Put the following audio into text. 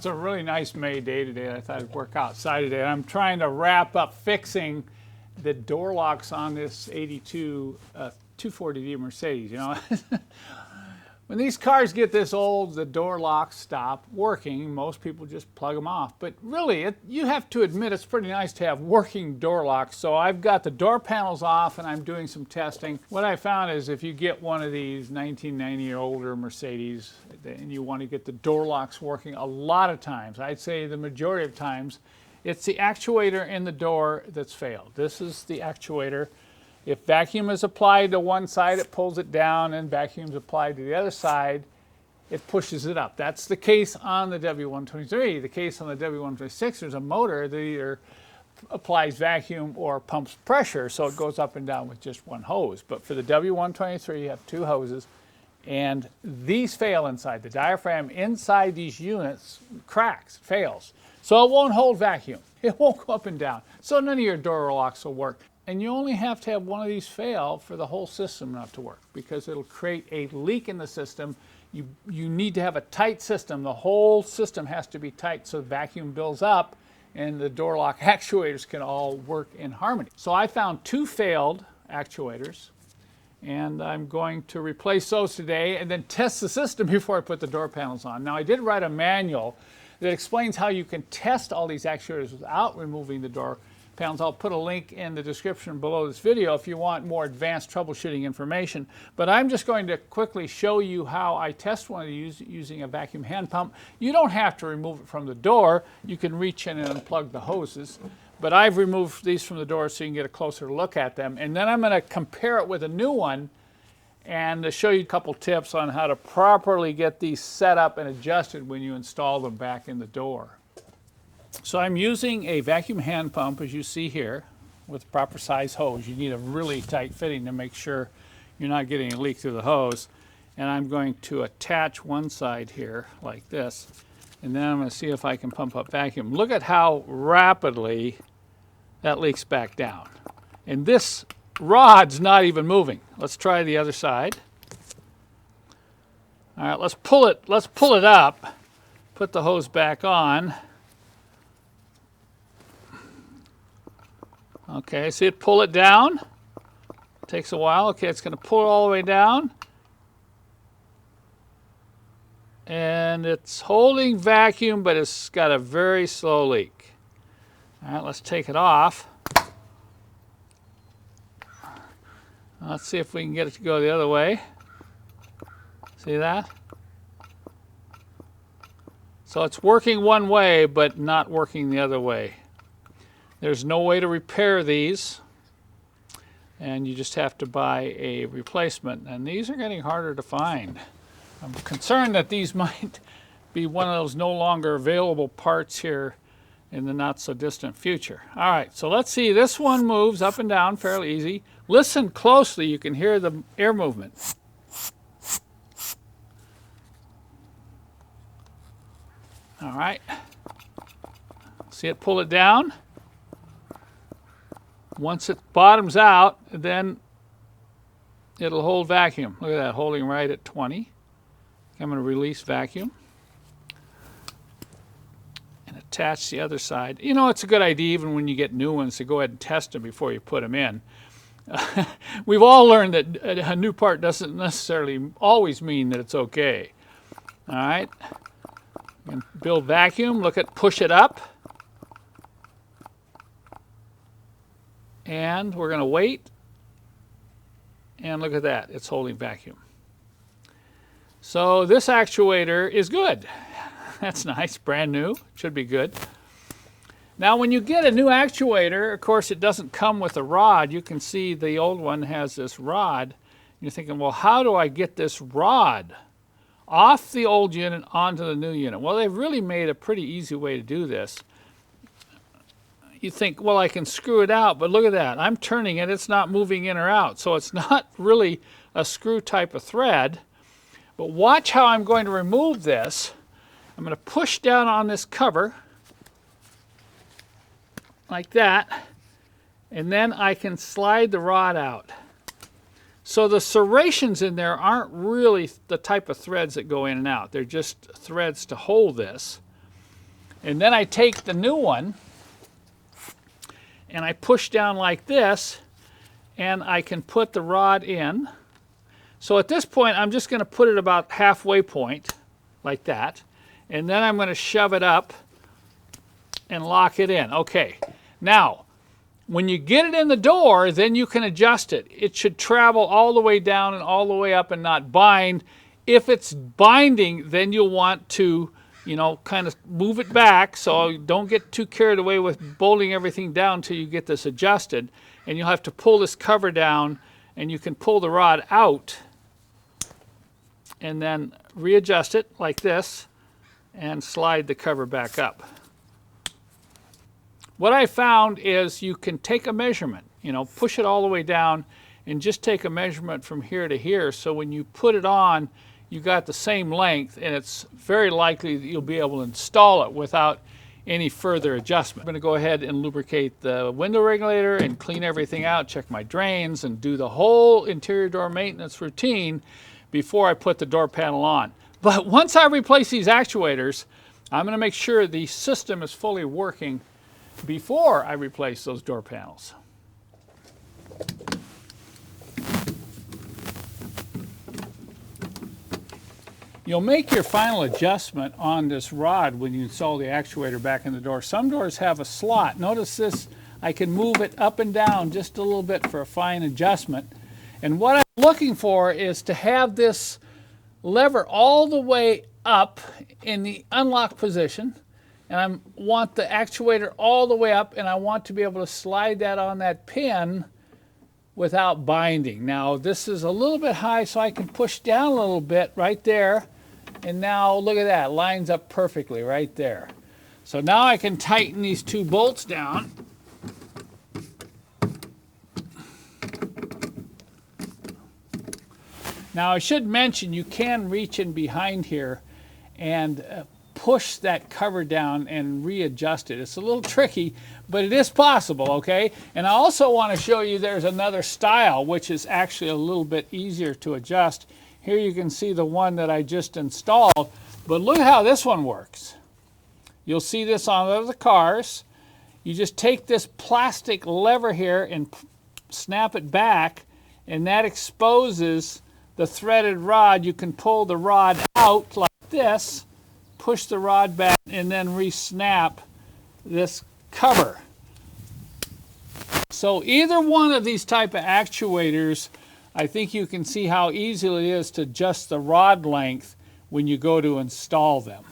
It's a really nice May day today. I thought I'd work outside today. I'm trying to wrap up fixing the door locks on this 82 240D Mercedes. You know, when these cars get this old, the door locks stop working. Most people just plug them off. But really, you have to admit it's pretty nice to have working door locks. So I've got the door panels off and I'm doing some testing. What I found is if you get one of these 1990 or older Mercedes and you want to get the door locks working, a lot of times, I'd say the majority of times, it's the actuator in the door that's failed. This is the actuator. If vacuum is applied to one side, it pulls it down, and vacuum is applied to the other side, it pushes it up. That's the case on the W123. The case on the W126, there's a motor that either applies vacuum or pumps pressure, so it goes up and down with just one hose. But for the W123, you have two hoses, and these fail inside. The diaphragm inside these units cracks, fails. So it won't hold vacuum. It won't go up and down. So none of your door locks will work. And you only have to have one of these fail for the whole system not to work, because it'll create a leak in the system. You need to have a tight system. The whole system has to be tight so vacuum builds up and the door lock actuators can all work in harmony. So I found two failed actuators, and I'm going to replace those today and then test the system before I put the door panels on. Now, I did write a manual that explains how you can test all these actuators without removing the door panels. I'll put a link in the description below this video if you want more advanced troubleshooting information. But I'm just going to quickly show you how I test one of these using a vacuum hand pump. You don't have to remove it from the door. You can reach in and unplug the hoses. But I've removed these from the door so you can get a closer look at them. And then I'm going to compare it with a new one and show you a couple tips on how to properly get these set up and adjusted when you install them back in the door. So I'm using a vacuum hand pump, as you see here, with proper size hose. You need a really tight fitting to make sure you're not getting a leak through the hose. And I'm going to attach one side here like this, and then I'm going to see if I can pump up vacuum. Look at how rapidly that leaks back down. And this rod's not even moving. Let's try the other side. All right, let's pull it up, put the hose back on. Okay, see it pull it down? Takes a while. Okay, it's going to pull it all the way down. And it's holding vacuum, but it's got a very slow leak. All right, let's take it off. Let's see if we can get it to go the other way. See that? So it's working one way, but not working the other way. There's no way to repair these, and you just have to buy a replacement. And these are getting harder to find. I'm concerned that these might be one of those no longer available parts here in the not so distant future. All right, so let's see. This one moves up and down fairly easy. Listen closely. You can hear the air movement. All right. See it pull it down? Once it bottoms out, then it'll hold vacuum. Look at that, holding right at 20. I'm going to release vacuum and attach the other side. You know, it's a good idea even when you get new ones to go ahead and test them before you put them in. We've all learned that a new part doesn't necessarily always mean that it's okay. All right. And build vacuum. Look at push it up. And we're going to wait. And look at that. It's holding vacuum. So this actuator is good. That's nice. Brand new. Should be good. Now when you get a new actuator, of course it doesn't come with a rod. You can see the old one has this rod. You're thinking, well, how do I get this rod off the old unit onto the new unit? Well, they've really made a pretty easy way to do this. You think, well, I can screw it out, but look at that. I'm turning it. It's not moving in or out. So it's not really a screw type of thread. But watch how I'm going to remove this. I'm going to push down on this cover like that, and then I can slide the rod out. So the serrations in there aren't really the type of threads that go in and out. They're just threads to hold this. And then I take the new one and I push down like this, and I can put the rod in. So at this point, I'm just going to put it about halfway point, like that. And then I'm going to shove it up and lock it in. Okay. Now, when you get it in the door, then you can adjust it. It should travel all the way down and all the way up and not bind. If it's binding, then you'll want to, you know, kind of move it back, so don't get too carried away with bolting everything down until you get this adjusted. And you'll have to pull this cover down, and you can pull the rod out and then readjust it like this and slide the cover back up. What I found is you can take a measurement, you know, push it all the way down and just take a measurement from here to here, so when you put it on, you got the same length, and it's very likely that you'll be able to install it without any further adjustment. I'm going to go ahead and lubricate the window regulator and clean everything out, check my drains, and do the whole interior door maintenance routine before I put the door panel on. But once I replace these actuators, I'm going to make sure the system is fully working before I replace those door panels. You'll make your final adjustment on this rod when you install the actuator back in the door. Some doors have a slot. Notice this, I can move it up and down just a little bit for a fine adjustment. And what I'm looking for is to have this lever all the way up in the unlock position, and I want the actuator all the way up, and I want to be able to slide that on that pin without binding. Now this is a little bit high, so I can push down a little bit right there. And now look at that, lines up perfectly right there. So now I can tighten these two bolts down. Now I should mention you can reach in behind here and push that cover down and readjust it. It's a little tricky, but it is possible, okay? And I also want to show you there's another style which is actually a little bit easier to adjust. Here you can see the one that I just installed, but look how this one works. You'll see this on other cars. You just take this plastic lever here and snap it back, and that exposes the threaded rod. You can pull the rod out like this, push the rod back, and then re-snap this cover. So either one of these type of actuators, I think you can see how easy it is to adjust the rod length when you go to install them.